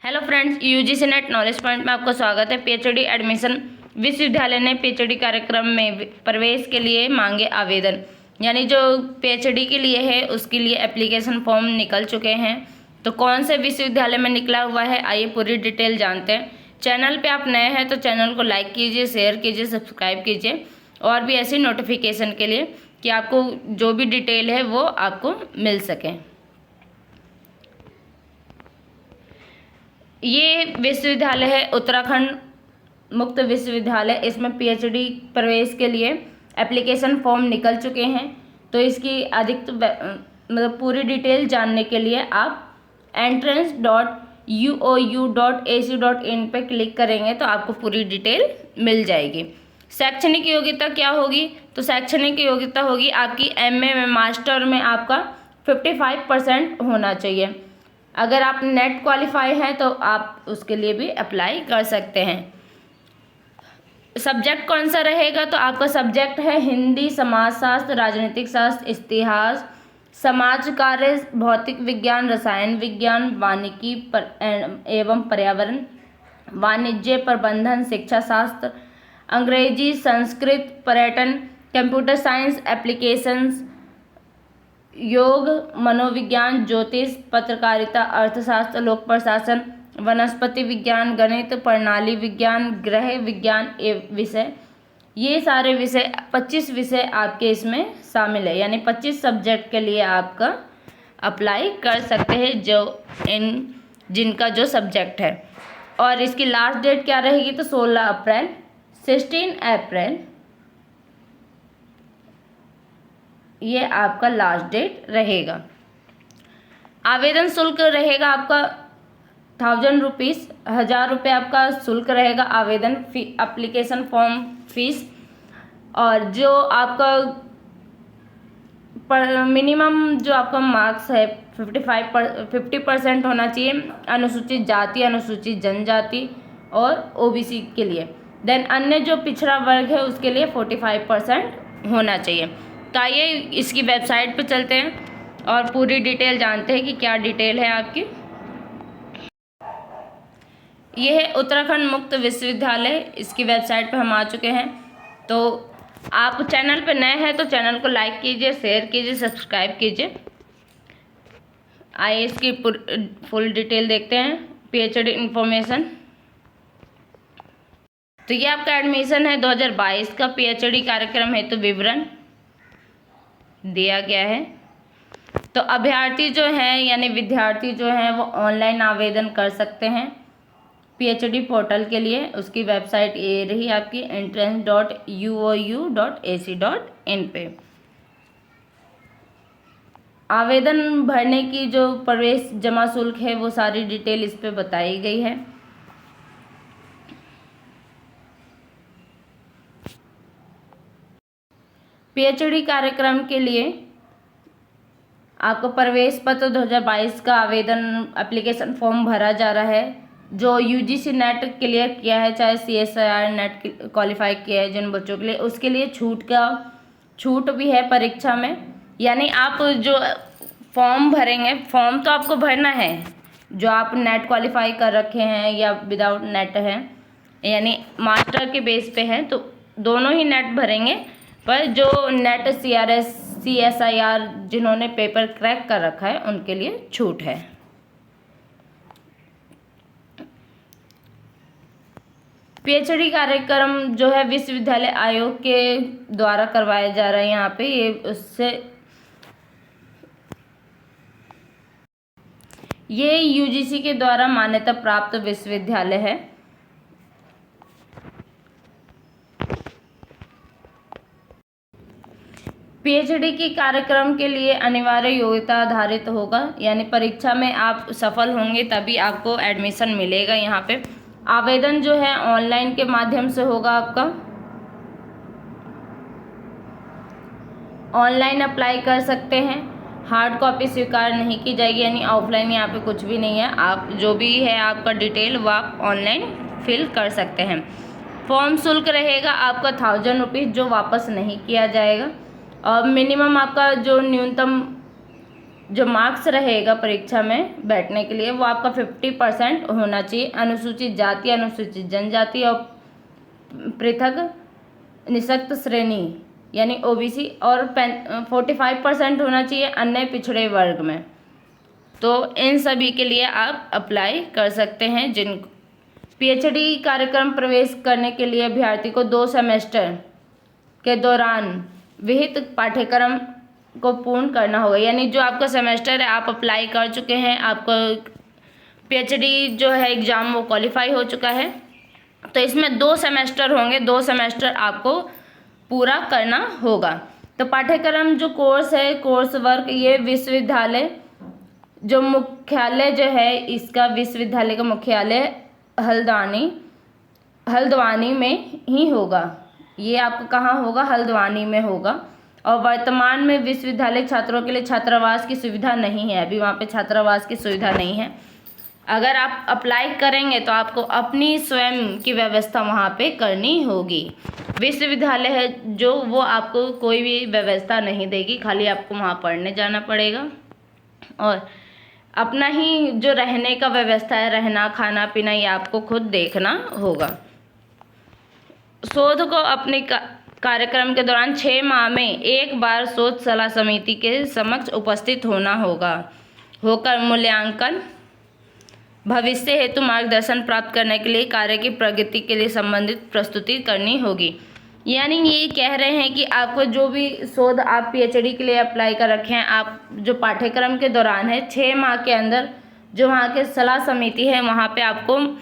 Hello friends, UGC net knowledge point में आपका स्वागत है। पीएचडी एडमिशन विश्वविद्यालय ने पीएचडी कार्यक्रम में प्रवेश के लिए मांगे आवेदन, यानी जो पीएचडी के लिए है उसके लिए एप्लीकेशन फॉर्म निकल चुके हैं। तो कौन से विश्वविद्यालय में निकला हुआ है, आइए पूरी डिटेल जानते हैं। चैनल पे आप नए हैं तो चैनल को लाइक कीजिए, शेयर कीजिए, सब्सक्राइब कीजिए और भी ऐसी नोटिफिकेशन के लिए कि आपको जो भी डिटेल है वो आपको मिल सके। ये विश्वविद्यालय है उत्तराखंड मुक्त विश्वविद्यालय। इसमें पीएचडी प्रवेश के लिए एप्लीकेशन फॉर्म निकल चुके हैं। तो इसकी मतलब पूरी डिटेल जानने के लिए आप entrance.uou.ac.in पे क्लिक करेंगे तो आपको पूरी डिटेल मिल जाएगी। शैक्षणिक योग्यता क्या होगी? तो शैक्षणिक योग्यता होगी आपकी एमए में, मास्टर में आपका 55% होना चाहिए। अगर आप नेट क्वालिफाई हैं तो आप उसके लिए भी अप्लाई कर सकते हैं। सब्जेक्ट कौन सा रहेगा? तो आपका सब्जेक्ट है हिंदी, समाजशास्त्र, राजनीतिक शास्त्र, इतिहास, समाज कार्य, भौतिक विज्ञान, रसायन विज्ञान, वानिकी एवं पर्यावरण, वाणिज्य प्रबंधन, शिक्षा शास्त्र, अंग्रेजी, संस्कृत, पर्यटन, कंप्यूटर साइंस, एप्लीकेशंस, योग, मनोविज्ञान, ज्योतिष, पत्रकारिता, अर्थशास्त्र, लोक प्रशासन, वनस्पति विज्ञान, गणित, प्रणाली विज्ञान, गृह विज्ञान विषय। ये सारे विषय 25 विषय आपके इसमें शामिल है, यानी 25 सब्जेक्ट के लिए आपका अप्लाई कर सकते हैं जिनका जो सब्जेक्ट है। और इसकी लास्ट डेट क्या रहेगी? तो 16 अप्रैल, 16 अप्रैल ये आपका लास्ट डेट रहेगा। आवेदन शुल्क रहेगा आपका 1000 रुपीज़, 1000 रुपये आपका शुल्क रहेगा आवेदन एप्लीकेशन फॉर्म फीस। और जो आपका मिनिमम जो आपका मार्क्स है 50% होना चाहिए अनुसूचित जाति, अनुसूचित जनजाति और ओबीसी के लिए। देन अन्य जो पिछड़ा वर्ग है उसके लिए 45% होना चाहिए। तो आइए इसकी वेबसाइट पर चलते हैं और पूरी डिटेल जानते हैं कि क्या डिटेल है आपकी। ये है उत्तराखंड मुक्त विश्वविद्यालय, इसकी वेबसाइट पे हम आ चुके हैं। तो आप चैनल पे नए हैं तो चैनल को लाइक कीजिए, शेयर कीजिए, सब्सक्राइब कीजिए। आइए इसकी फुल डिटेल देखते हैं। पीएचडी इन्फॉर्मेशन, तो ये आपका एडमिशन है 2022 का पीएचडी कार्यक्रम है तो विवरण दिया गया है। तो अभ्यर्थी जो हैं यानी विद्यार्थी जो हैं वो ऑनलाइन आवेदन कर सकते हैं पीएचडी पोर्टल के लिए। उसकी वेबसाइट ये रही आपकी entrance.uou.ac.in पे। आवेदन भरने की जो प्रवेश जमा शुल्क है वो सारी डिटेल इस पे बताई गई है। पीएचडी कार्यक्रम के लिए आपको प्रवेश पत्र 2022 का आवेदन एप्लीकेशन फॉर्म भरा जा रहा है। जो यूजीसी नेट क्लियर किया है, चाहे सीएसआईआर नेट क्वालिफाई किया है जिन बच्चों के लिए, उसके लिए छूट भी है परीक्षा में। यानी आप जो फॉर्म भरेंगे, फॉर्म तो आपको भरना है जो आप नेट क्वालिफाई कर रखे हैं या विदाउट नेट हैं, यानी मास्टर के बेस पे हैं तो दोनों ही नेट भरेंगे। पर जो नेट सीएसआईआर जिन्होंने पेपर क्रैक कर रखा है उनके लिए छूट है। पीएचडी कार्यक्रम जो है विश्वविद्यालय आयोग के द्वारा करवाया जा रहा है। यहाँ पे ये यूजीसी के द्वारा मान्यता प्राप्त विश्वविद्यालय है। पीएचडी के कार्यक्रम के लिए अनिवार्य योग्यता आधारित होगा, यानी परीक्षा में आप सफल होंगे तभी आपको एडमिशन मिलेगा। यहाँ पे आवेदन जो है ऑनलाइन के माध्यम से होगा। आपका ऑनलाइन अप्लाई कर सकते हैं, हार्ड कॉपी स्वीकार नहीं की जाएगी, यानी ऑफलाइन यहाँ पे कुछ भी नहीं है। आप जो भी है आपका डिटेल वो आप ऑनलाइन फिल कर सकते हैं। फॉर्म शुल्क रहेगा आपका 1000 रुपीज़ जो वापस नहीं किया जाएगा। और मिनिमम आपका जो न्यूनतम जो मार्क्स रहेगा परीक्षा में बैठने के लिए वो आपका 50% होना चाहिए। अनुसूचित जाति, अनुसूचित जनजाति और पृथक निःशक्त श्रेणी यानी ओबीसी और 45% होना चाहिए अन्य पिछड़े वर्ग में। तो इन सभी के लिए आप अप्लाई कर सकते हैं। जिन पीएचडी कार्यक्रम प्रवेश करने के लिए अभ्यर्थी को 2 सेमेस्टर के दौरान विहित पाठ्यक्रम को पूर्ण करना होगा। यानी जो आपका सेमेस्टर है, आप अप्लाई कर चुके हैं, आपका पीएचडी जो है एग्ज़ाम वो क्वालिफाई हो चुका है, तो इसमें 2 सेमेस्टर होंगे, 2 सेमेस्टर आपको पूरा करना होगा। तो पाठ्यक्रम जो कोर्स है, कोर्स वर्क, ये विश्वविद्यालय जो मुख्यालय जो है इसका, विश्वविद्यालय का मुख्यालय हल्द्वानी में ही होगा। ये आपका कहाँ होगा? हल्द्वानी में होगा। और वर्तमान में विश्वविद्यालय छात्रों के लिए छात्रावास की सुविधा नहीं है, अभी वहाँ पे छात्रावास की सुविधा नहीं है। अगर आप अप्लाई करेंगे तो आपको अपनी स्वयं की व्यवस्था वहाँ पे करनी होगी। विश्वविद्यालय है जो वो आपको कोई भी व्यवस्था नहीं देगी, खाली आपको वहाँ पढ़ने जाना पड़ेगा और अपना ही जो रहने का व्यवस्था है, रहना खाना पीना, ये आपको खुद देखना होगा। शोध को अपने कार्यक्रम के दौरान 6 माह में एक बार शोध सलाह समिति के समक्ष उपस्थित होना होगा, होकर मूल्यांकन, भविष्य हेतु मार्गदर्शन प्राप्त करने के लिए कार्य की प्रगति के लिए संबंधित प्रस्तुति करनी होगी। यानी ये कह रहे हैं कि आपको जो भी शोध आप पीएचडी के लिए अप्लाई कर रखे हैं, आप जो पाठ्यक्रम के दौरान है 6 माह के अंदर जो वहाँ के सलाह समिति है वहाँ पे आपको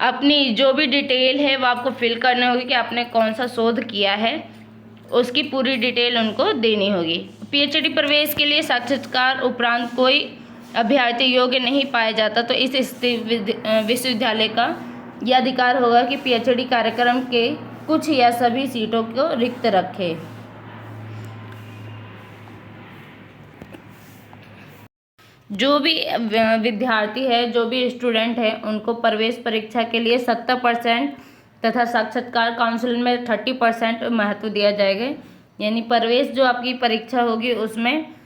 अपनी जो भी डिटेल है वो आपको फिल करनी होगी कि आपने कौन सा शोध किया है, उसकी पूरी डिटेल उनको देनी होगी। पीएचडी प्रवेश के लिए साक्षात्कार उपरांत कोई अभ्यर्थी योग्य नहीं पाया जाता तो इस विश्वविद्यालय का यह अधिकार होगा कि पीएचडी कार्यक्रम के कुछ या सभी सीटों को रिक्त रखे। जो भी विद्यार्थी है, जो भी स्टूडेंट है, उनको प्रवेश परीक्षा के लिए 70% तथा साक्षात्कार काउंसिल में 30% महत्व दिया जाएगा। यानी प्रवेश जो आपकी परीक्षा होगी उसमें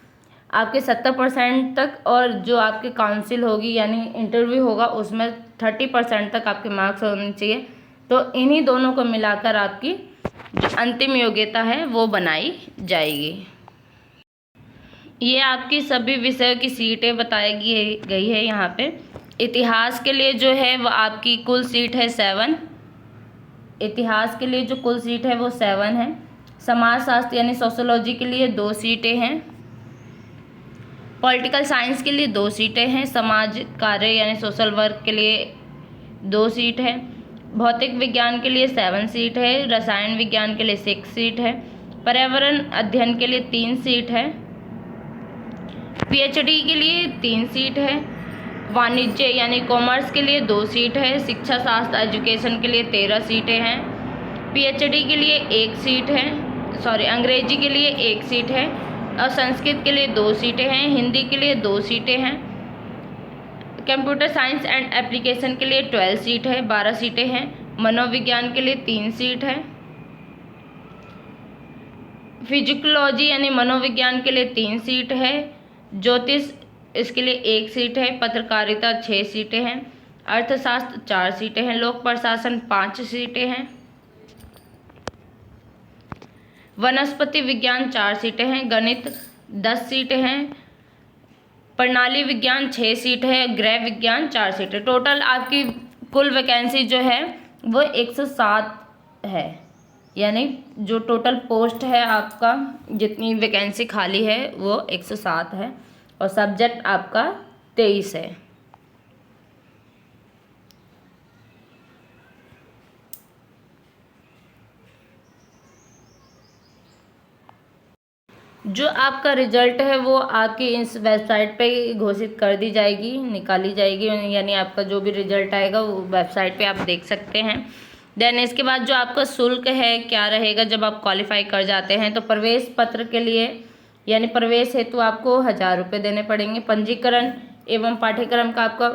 आपके 70% तक और जो आपके काउंसिल होगी यानी इंटरव्यू होगा उसमें 30% तक आपके मार्क्स होने चाहिए। तो इन्हीं दोनों को मिलाकर आपकी जो अंतिम योग्यता है वो बनाई जाएगी। ये आपकी सभी विषयों की सीटें बताई गई है यहाँ पे। इतिहास के लिए जो है वो आपकी कुल सीट है 7। इतिहास के लिए जो कुल सीट है वो 7 है। समाजशास्त्र यानी सोशोलॉजी के लिए 2 सीटें हैं। पॉलिटिकल साइंस के लिए 2 सीटें हैं। समाज कार्य यानी सोशल वर्क के लिए 2 सीट है। भौतिक विज्ञान के लिए 7 सीट है। रसायन विज्ञान के लिए 6 सीट है। पर्यावरण अध्ययन के लिए 3 सीट है। पीएचडी के लिए 3 सीट है। वाणिज्य यानी कॉमर्स के लिए 2 सीट है। शिक्षा शास्त्र एजुकेशन के लिए 13 सीटें हैं। पीएचडी के लिए 1 सीट है, अंग्रेजी के लिए 1 सीट है और संस्कृत के लिए 2 सीटें हैं। हिंदी के लिए 2 सीटें हैं। कंप्यूटर साइंस एंड एप्लीकेशन के लिए 12 सीट है, 12 सीटें हैं। मनोविज्ञान के लिए 3 सीट है। फिजिकोलॉजी यानी मनोविज्ञान के लिए 3 सीट है। ज्योतिष इसके लिए 1 सीट है। पत्रकारिता 6 सीटें हैं। अर्थशास्त्र 4 सीटें हैं। लोक प्रशासन 5 सीटें हैं। वनस्पति विज्ञान 4 सीटें हैं। गणित 10 सीटें हैं। प्रणाली विज्ञान 6 सीट है। गृह विज्ञान 4 सीटें। टोटल आपकी कुल वैकेंसी जो है वो 107 है। यानी जो टोटल पोस्ट है आपका, जितनी वैकेंसी खाली है वो 107 है और सब्जेक्ट आपका 23 है। जो आपका रिजल्ट है वो आपकी इस वेबसाइट पे घोषित कर दी जाएगी, निकाली जाएगी। यानी आपका जो भी रिजल्ट आएगा वो वेबसाइट पे आप देख सकते हैं। देन इसके बाद जो आपका शुल्क है क्या रहेगा जब आप क्वालिफाई कर जाते हैं, तो प्रवेश पत्र के लिए यानी प्रवेश हेतु आपको 1000 रुपये देने पड़ेंगे। पंजीकरण एवं पाठ्यक्रम का आपका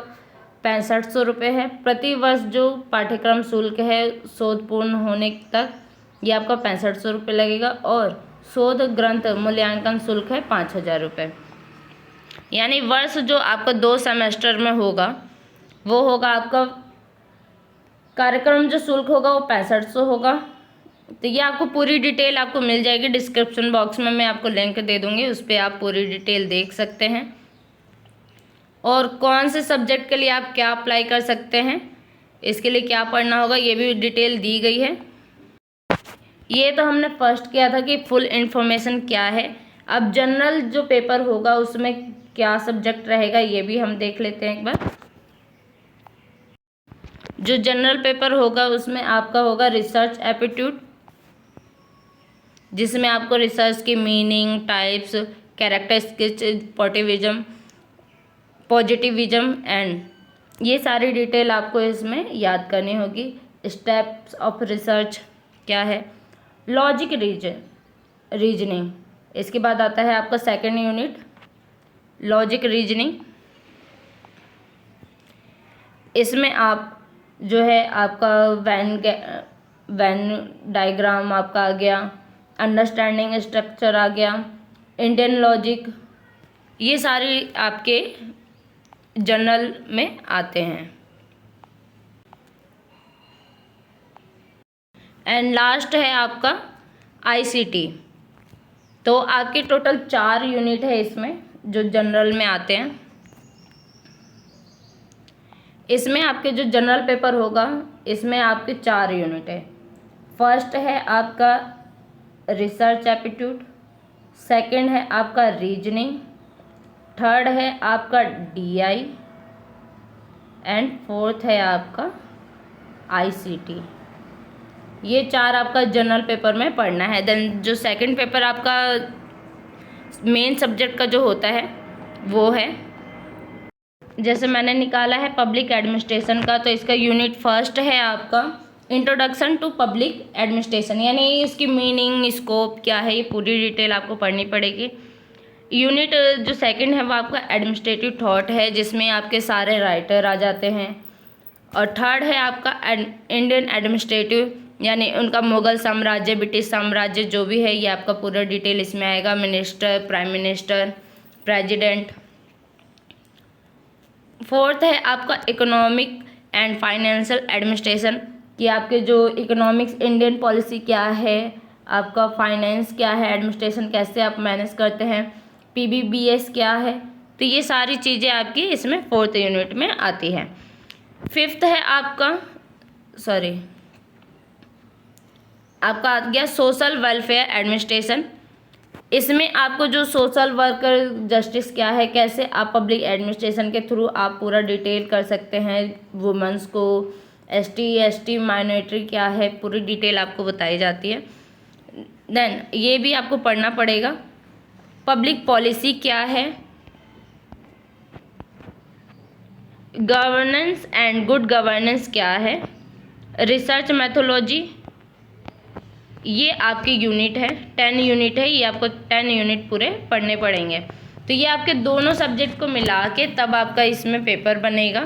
6500 रुपये है। प्रति वर्ष जो पाठ्यक्रम शुल्क है शोध पूर्ण होने तक ये आपका 6500 रुपये लगेगा और शोध ग्रंथ मूल्यांकन शुल्क है 5000 रुपये। यानी वर्ष जो आपका 2 सेमेस्टर में होगा वो होगा आपका कार्यक्रम जो शुल्क होगा वो 6500 होगा। तो ये आपको पूरी डिटेल आपको मिल जाएगी डिस्क्रिप्शन बॉक्स में, मैं आपको लिंक दे दूँगी, उस पर आप पूरी डिटेल देख सकते हैं। और कौन से सब्जेक्ट के लिए आप क्या अप्लाई कर सकते हैं, इसके लिए क्या पढ़ना होगा, ये भी डिटेल दी गई है। ये तो हमने फर्स्ट किया था कि फुल इन्फॉर्मेशन क्या है। अब जनरल जो पेपर होगा उसमें क्या सब्जेक्ट रहेगा ये भी हम देख लेते हैं एक बार। जो जनरल पेपर होगा उसमें आपका होगा रिसर्च एप्टीट्यूड, जिसमें आपको रिसर्च की meaning, types, characteristics, positivism and ये सारी डिटेल आपको इसमें याद करनी होगी। स्टेप्स ऑफ रिसर्च क्या है, लॉजिक रीजनिंग। इसके बाद आता है आपका सेकंड यूनिट लॉजिक रीजनिंग। इसमें आप जो है आपका वेन डायग्राम आपका आ गया, अंडरस्टैंडिंग स्ट्रक्चर आ गया, इंडियन लॉजिक, ये सारे आपके जनरल में आते हैं। एंड लास्ट है आपका आईसीटी। तो आपके टोटल 4 यूनिट है इसमें जो जनरल में आते हैं। इसमें आपके जो जनरल पेपर होगा इसमें आपके 4 यूनिट है। फर्स्ट है आपका रिसर्च एप्टीट्यूड, सेकंड है आपका रीजनिंग, थर्ड है आपका डीआई एंड फोर्थ है आपका आईसीटी। ये 4 आपका जनरल पेपर में पढ़ना है। देन जो सेकंड पेपर आपका मेन सब्जेक्ट का जो होता है वो है, जैसे मैंने निकाला है पब्लिक एडमिनिस्ट्रेशन का, तो इसका यूनिट फर्स्ट है आपका इंट्रोडक्शन टू पब्लिक एडमिनिस्ट्रेशन, यानी इसकी मीनिंग, स्कोप क्या है, ये पूरी डिटेल आपको पढ़नी पड़ेगी। यूनिट जो सेकंड है वो आपका एडमिनिस्ट्रेटिव थॉट है, जिसमें आपके सारे राइटर आ जाते हैं। और थर्ड है आपका इंडियन एडमिनिस्ट्रेटिव, यानी उनका मुग़ल साम्राज्य, ब्रिटिश साम्राज्य जो भी है ये आपका पूरा डिटेल इसमें आएगा। Minister, prime minister, president. Fourth है आपका इकोनॉमिक एंड फाइनेंशियल एडमिनिस्ट्रेशन, कि आपके जो इकोनॉमिक्स इंडियन पॉलिसी क्या है, आपका फाइनेंस क्या है, एडमिनिस्ट्रेशन कैसे आप मैनेज करते हैं, पीबीबीएस क्या है, तो ये सारी चीज़ें आपकी इसमें फोर्थ यूनिट में आती है। फिफ्थ है आपका आपका आ गया सोशल वेलफेयर एडमिनिस्ट्रेशन। इसमें आपको जो सोशल वर्कर जस्टिस क्या है, कैसे आप पब्लिक एडमिनिस्ट्रेशन के थ्रू आप पूरा डिटेल कर सकते हैं, वुमेंस को, एसटी माइनॉरिटी क्या है, पूरी डिटेल आपको बताई जाती है। देन ये भी आपको पढ़ना पड़ेगा। पब्लिक पॉलिसी क्या है, गवर्नेंस एंड गुड गवर्नेंस क्या है, रिसर्च मैथोलॉजी, ये आपकी यूनिट है, 10 यूनिट है, ये आपको 10 यूनिट पूरे पढ़ने पड़ेंगे। तो ये आपके दोनों सब्जेक्ट को मिला के तब आपका इसमें पेपर बनेगा,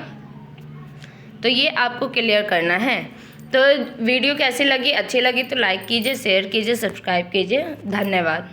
तो ये आपको क्लियर करना है। तो वीडियो कैसी लगी, अच्छी लगी तो लाइक कीजिए, शेयर कीजिए, सब्सक्राइब कीजिए। धन्यवाद।